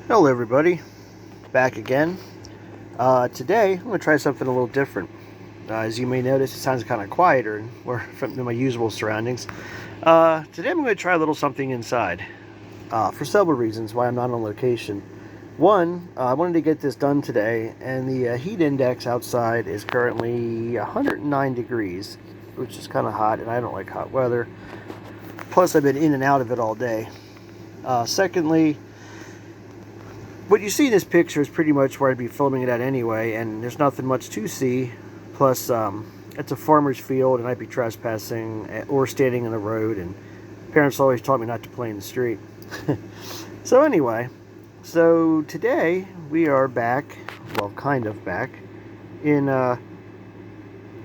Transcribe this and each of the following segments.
Hello everybody, back again. Today I'm going to try something a little different. As you may notice, it sounds kind of quieter from my usual surroundings. Today I'm going to try a little something inside, for several reasons why I'm not on location. One, I wanted to get this done today, and the heat index outside is currently 109 degrees, which is kind of hot, and I don't like hot weather. Plus, I've been in and out of it all day. Secondly, what you see in this picture is pretty much where I'd be filming it at anyway, and there's nothing much to see. Plus, it's a farmer's field, and I'd be trespassing or standing in the road, and parents always taught me not to play in the street. So anyway, today we are back, well, kind of back, in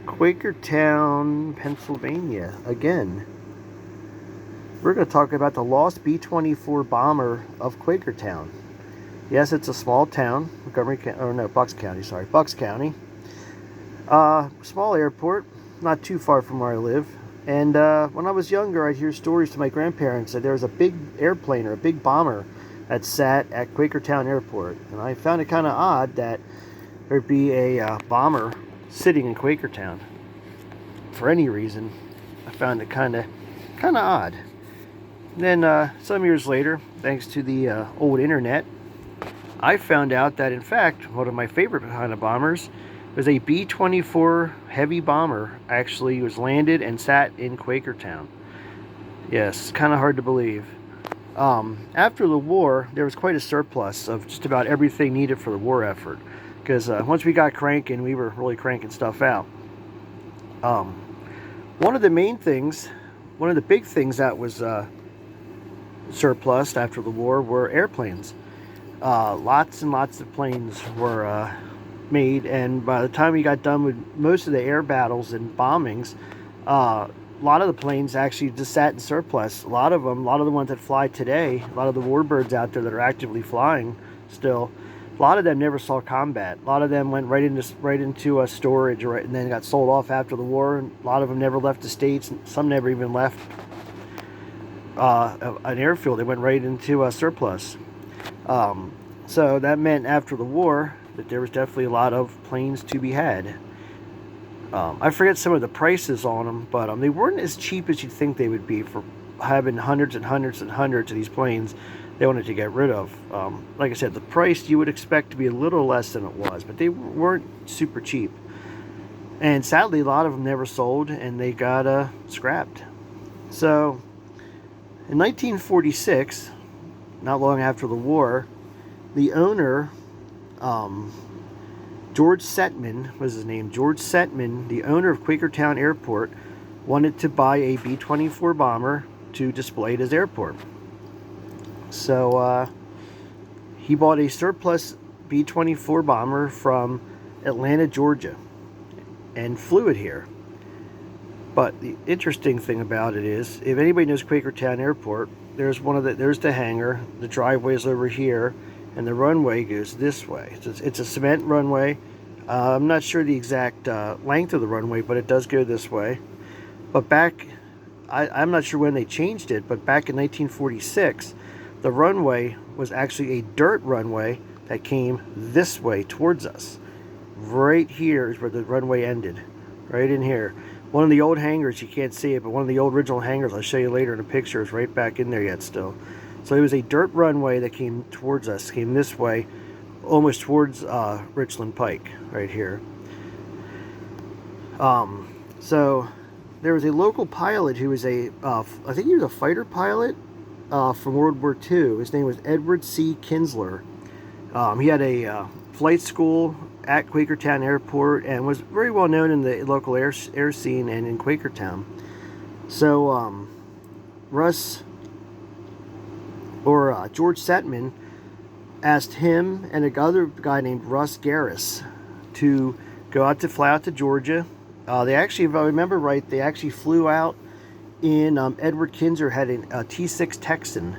Quakertown, Pennsylvania, again. We're going to talk about the lost B24 Bomber of Quakertown. Yes, it's a small town, Bucks County, Bucks County. Small airport, not too far from where I live. And when I was younger, I'd hear stories to my grandparents that there was a big airplane or a big bomber that sat at Quakertown Airport. And I found it kind of odd that there'd be a bomber sitting in Quakertown. For any reason, I found it kind of odd. And then some years later, thanks to the old internet, I found out that, in fact, one of my favorite kind of bombers was a B-24 heavy bomber actually was landed and sat in Quakertown. Yes, kind of hard to believe. After the war, there was quite a surplus of just about everything needed for the war effort, because once we got cranking, we were really cranking stuff out. One of the big things that was surplus after the war were airplanes. Lots and lots of planes were made, and by the time we got done with most of the air battles and bombings, a lot of the planes actually just sat in surplus. A lot of the ones that fly today, a lot of the warbirds out there that are actively flying still, a lot of them never saw combat. A lot of them went right into storage, and then got sold off after the war. And a lot of them never left the States, and some never even left an airfield. They went right into surplus. So that meant after the war that there was definitely a lot of planes to be had. I forget some of the prices on them, but they weren't as cheap as you'd think they would be for having hundreds and hundreds and hundreds of these planes they wanted to get rid of. Like I said, the price you would expect to be a little less than it was, but they weren't super cheap. And sadly, a lot of them never sold, and they got scrapped. So in 1946, not long after the war, the owner, George Setman was his name. George Setman, the owner of Quakertown Airport, wanted to buy a B-24 bomber to display at his airport. So he bought a surplus B-24 bomber from Atlanta, Georgia, and flew it here. But the interesting thing about it is, if anybody knows Quakertown Airport, there's the hangar, the driveway is over here, and the runway goes this way. It's a cement runway. I'm not sure the exact length of the runway, but it does go this way. But I'm not sure when they changed it, but back in 1946, the runway was actually a dirt runway that came this way towards us. Right here is where the runway ended, right in here. One of the old hangars, you can't see it, but one of the old original hangars, I'll show you later in a picture, is right back in there yet still. So it was a dirt runway that came towards us, came this way, almost towards Richland Pike, right here. So there was a local pilot who was I think he was a fighter pilot from World War II. His name was Edward C. Kinsler. He had a flight school at Quakertown Airport and was very well known in the local air scene and in Quakertown. So George Setman asked him and another guy named Russ Garris to fly out to Georgia. They actually, if I remember right, they actually flew out in Edward Kinzer had a T-6 Texan,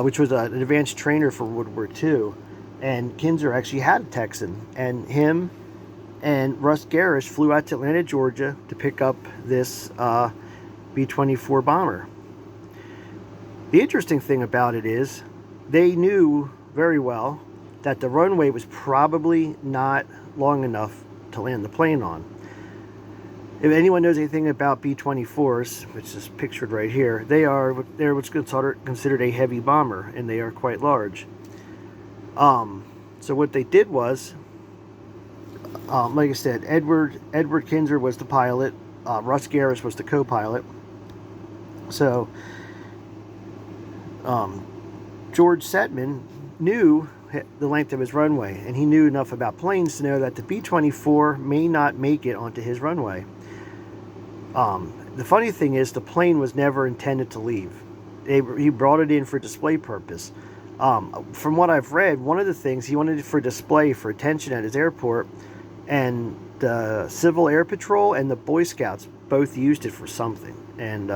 which was an advanced trainer for World War II. And Kinzer actually had a Texan, and him and Russ Garris flew out to Atlanta, Georgia to pick up this B-24 bomber. The interesting thing about it is they knew very well that the runway was probably not long enough to land the plane on. If anyone knows anything about B-24s, which is pictured right here, they're what's considered a heavy bomber, and they are quite large. So what they did was, like I said, Edward Kinzer was the pilot, Russ Garris was the co-pilot. So George Setman knew the length of his runway, and he knew enough about planes to know that the B-24 may not make it onto his runway. The funny thing is, the plane was never intended to leave. He brought it in for display purpose. From what I've read, one of the things he wanted it for display for attention at his airport, and the Civil Air Patrol and the Boy Scouts both used it for something. And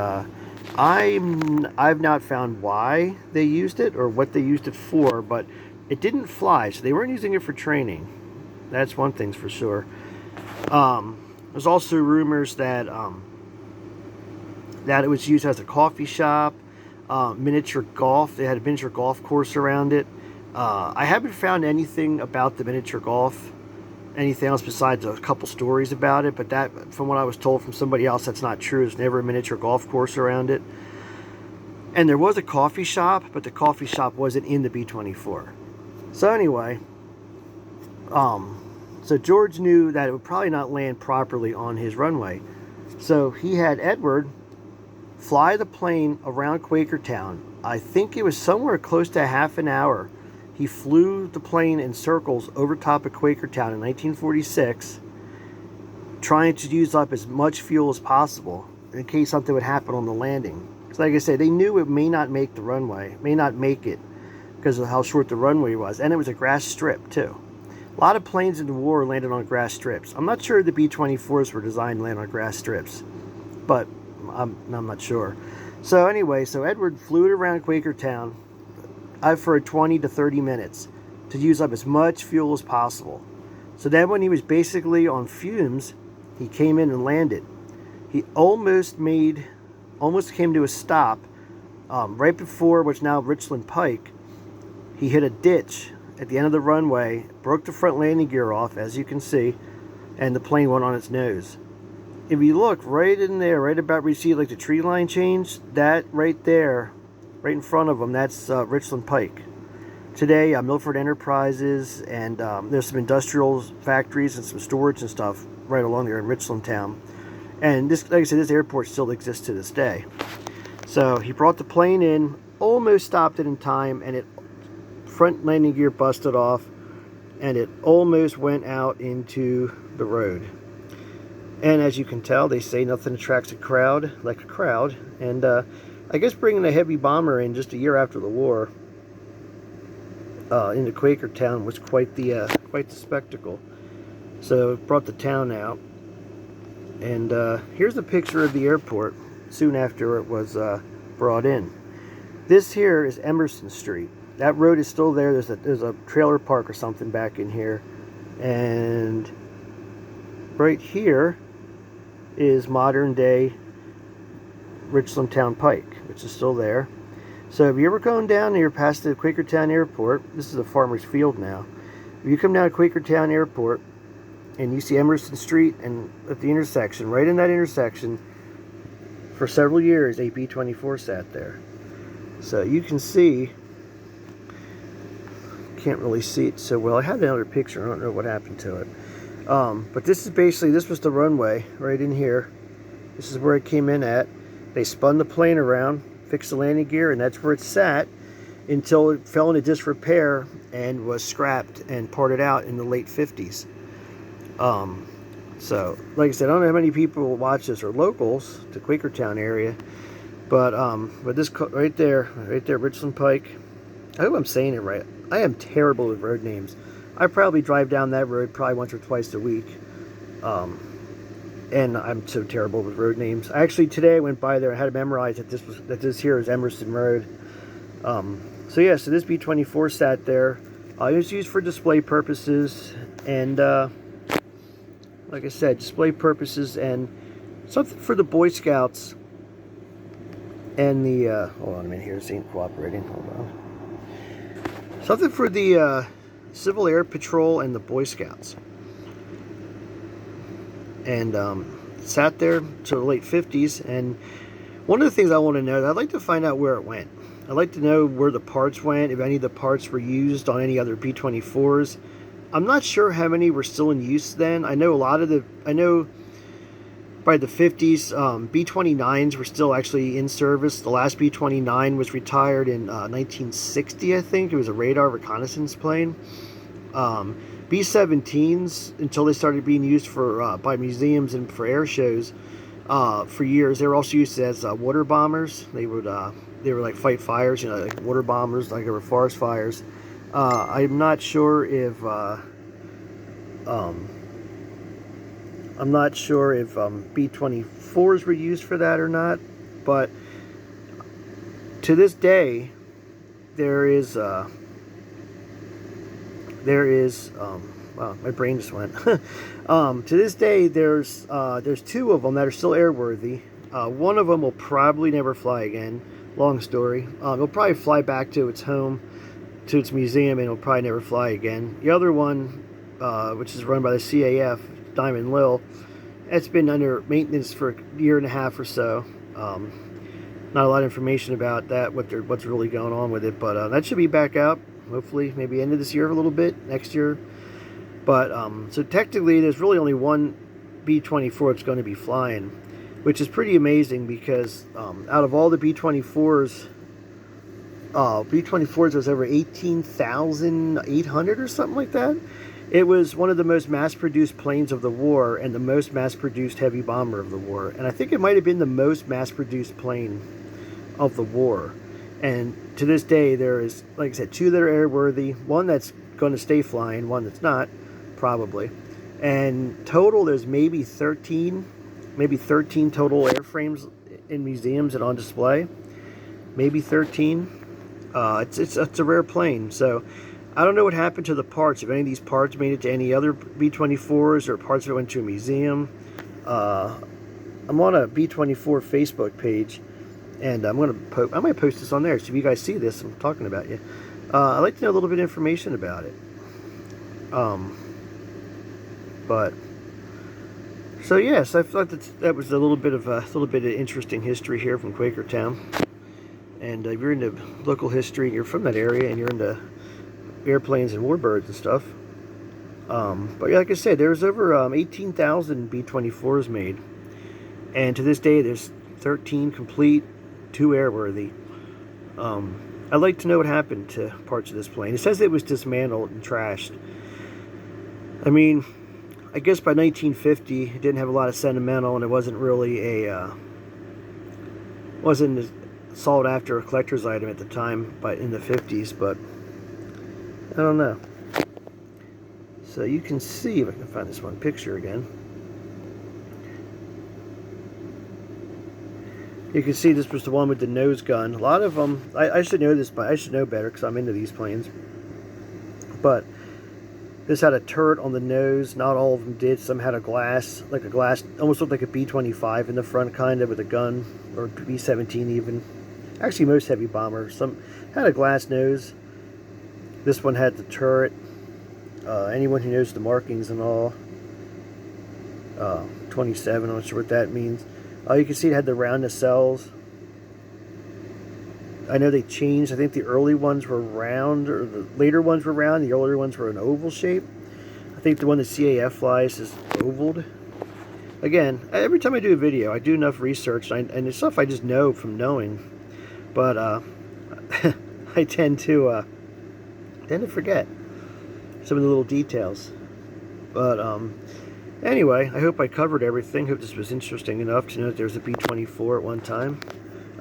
I've not found why they used it or what they used it for, but it didn't fly, so they weren't using it for training. That's one thing's for sure. There's also rumors that that it was used as a coffee shop, miniature golf. They had a miniature golf course around it. I haven't found anything about the miniature golf, anything else besides a couple stories about it, but that, from what I was told from somebody else, that's not true. There's never a miniature golf course around it. And there was a coffee shop, but the coffee shop wasn't in the B-24. So anyway, so George knew that it would probably not land properly on his runway. So he had Edward fly the plane around Quakertown. I think it was somewhere close to half an hour. He flew the plane in circles over top of Quakertown in 1946, trying to use up as much fuel as possible in case something would happen on the landing. Because like I said, they knew it may not make the runway, may not make it because of how short the runway was. And it was a grass strip too. A lot of planes in the war landed on grass strips. I'm not sure the B-24s were designed to land on grass strips, but I'm not sure. So anyway, so Edward flew it around Quakertown for 20 to 30 minutes to use up as much fuel as possible. So then when he was basically on fumes, he came in and landed. He almost came to a stop right before what's now Richland Pike. He hit a ditch at the end of the runway, broke the front landing gear off, as you can see, and the plane went on its nose. If you look right in there, right about where you see like the tree line change, that right there, right in front of them, that's Richland Pike. Today, Milford Enterprises, and there's some industrial factories and some storage and stuff right along there in Richland Town. And this, like I said, this airport still exists to this day. So he brought the plane in, almost stopped it in time, and it front landing gear busted off, and it almost went out into the road. And as you can tell, they say nothing attracts a crowd like a crowd. And I guess bringing a heavy bomber in just a year after the war into Quakertown was quite the spectacle. So it brought the town out. And here's a picture of the airport soon after it was brought in. This here is Emerson Street. That road is still there. There's a trailer park or something back in here. And right here is modern day Richland Town Pike, which is still there. So if you're ever going down here past the Quakertown Airport, this is a farmer's field now. If you come down to Quakertown Airport and you see Emerson Street, and at the intersection, right in that intersection, for several years a B-24 sat there. So you can see, can't really see it so well. I had another picture, I don't know what happened to it. But this is basically, this was the runway right in here. This is where it came in at. They spun the plane around, fixed the landing gear, and that's where it sat until it fell into disrepair and was scrapped and parted out in the late 50s. So, like I said, I don't know how many people watch this are locals to Quakertown area, but this right there, Richland Pike. I hope I'm saying it right. I am terrible with road names. I probably drive down that road probably once or twice a week. And I'm so terrible with road names. Actually, today I went by there. I had to memorize that this here is Emerson Road. So yeah, so this B-24 sat there. It was used for display purposes, and like I said, display purposes and something for the Boy Scouts and the. Hold on a minute here, this ain't cooperating. Hold on. Something for the Civil Air Patrol and the Boy Scouts. And sat there till the late 50s. And one of the things I want to know, I'd like to find out where it went. I'd like to know where the parts went, if any of the parts were used on any other B-24s. I'm not sure how many were still in use then. I know by the 50s, B-29s were still actually in service. The last B-29 was retired in 1960, I think. It was a radar reconnaissance plane. B-17s, until they started being used for by museums and for air shows for years, they were also used as water bombers. They would like fight fires, you know, like water bombers, like over forest fires. I'm not sure if B-24s were used for that or not, but to this day, wow, my brain just went. To this day, there's two of them that are still airworthy. One of them will probably never fly again. Long story. It'll probably fly back to its home, to its museum, and it'll probably never fly again. The other one, which is run by the CAF, Diamond Lil, it's been under maintenance for a year and a half or so. Not a lot of information about that, what's really going on with it, but that should be back out, hopefully, maybe end of this year a little bit, next year. But, so technically, there's really only one B-24 that's going to be flying, which is pretty amazing because out of all the B-24s, there's over 18,800 or something like that. It was one of the most mass-produced planes of the war and the most mass-produced heavy bomber of the war. And I think it might have been the most mass-produced plane of the war. And to this day, there is, like I said, two that are airworthy, one that's going to stay flying, one that's not, probably. And total, there's maybe 13 total airframes in museums and on display. Maybe 13. It's a rare plane, so I don't know what happened to the parts. If any of these parts made it to any other B-24s or parts that went to a museum. I'm on a B-24 Facebook page, and I might post this on there. So if you guys see this, I'm talking about you. I'd like to know a little bit of information about it. But so yes, I thought that was a little bit of interesting history here from Quakertown. And if you're into local history, you're from that area, and you're into airplanes and warbirds and stuff. But yeah, like I said, there's over 18,000 B-24s made. And to this day, there's 13 complete, 2 airworthy. I'd like to know what happened to parts of this plane. It says it was dismantled and trashed. I mean, I guess by 1950, it didn't have a lot of sentimental, and it wasn't really wasn't sought after a collector's item at the time, but in the 50s, but I don't know. So you can see, if I can find this one picture again. You can see this was the one with the nose gun. A lot of them, I should know this, but I should know better because I'm into these planes. But this had a turret on the nose. Not all of them did. Some had a glass, almost looked like a B-25 in the front, kind of, with a gun, or B-17 even. Actually, most heavy bombers. Some had a glass nose. This one had the turret. Anyone who knows the markings and all. 27, I'm not sure what that means. You can see it had the round nacelles. I know they changed. I think the early ones were round, or the later ones were round. The earlier ones were an oval shape. I think the one the CAF flies is ovaled. Again, every time I do a video, I do enough research, and it's stuff I just know from knowing. But I tend to forget some of the little details. But anyway, I hope I covered everything. Hope this was interesting enough to know that there's a B-24 at one time.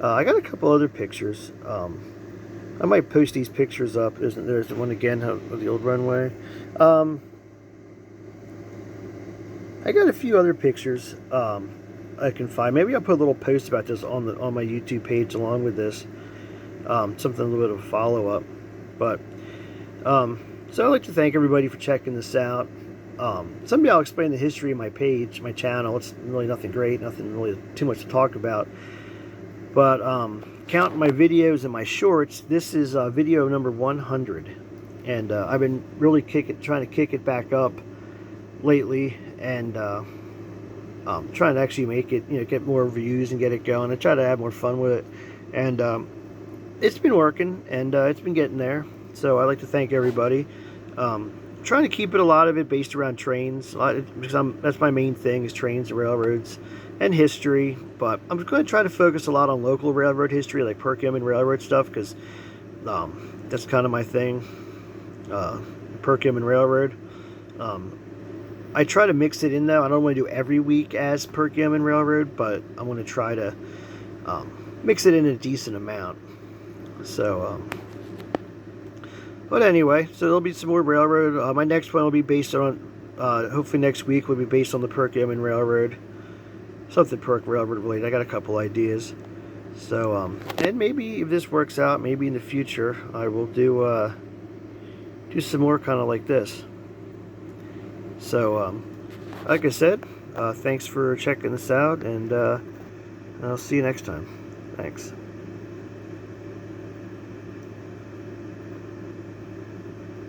I got a couple other pictures. I might post these pictures up. There's the one again of the old runway. I got a few other pictures I can find. Maybe I'll put a little post about this on my YouTube page along with this. Something a little bit of a follow-up. But so I'd like to thank everybody for checking this out. Someday I'll explain the history of my page, my channel. It's really nothing great, nothing really too much to talk about. But counting my videos and my shorts, this is video number 100. and I've been really trying to kick it back up lately, and trying to actually make it, get more views and get it going. I try to have more fun with it, and it's been working, and it's been getting there. So I'd like to thank everybody. Trying to keep it, a lot of it based around trains, because that's my main thing, is trains and railroads and history. But I'm going to try to focus a lot on local railroad history, like Perkiomen Railroad stuff, because that's kind of my thing. Perkiomen Railroad. I try to mix it in, though. I don't want to do every week as Perkiomen Railroad, but I want to try to mix it in a decent amount. So, but anyway, so there'll be some more railroad. My next one will be based on, hopefully next week will be based on the Perkiomen Railroad. Something Perk Railroad related. I got a couple ideas. So, and maybe if this works out, maybe in the future, I will do some more kind of like this. So, like I said, thanks for checking this out, and I'll see you next time. Thanks.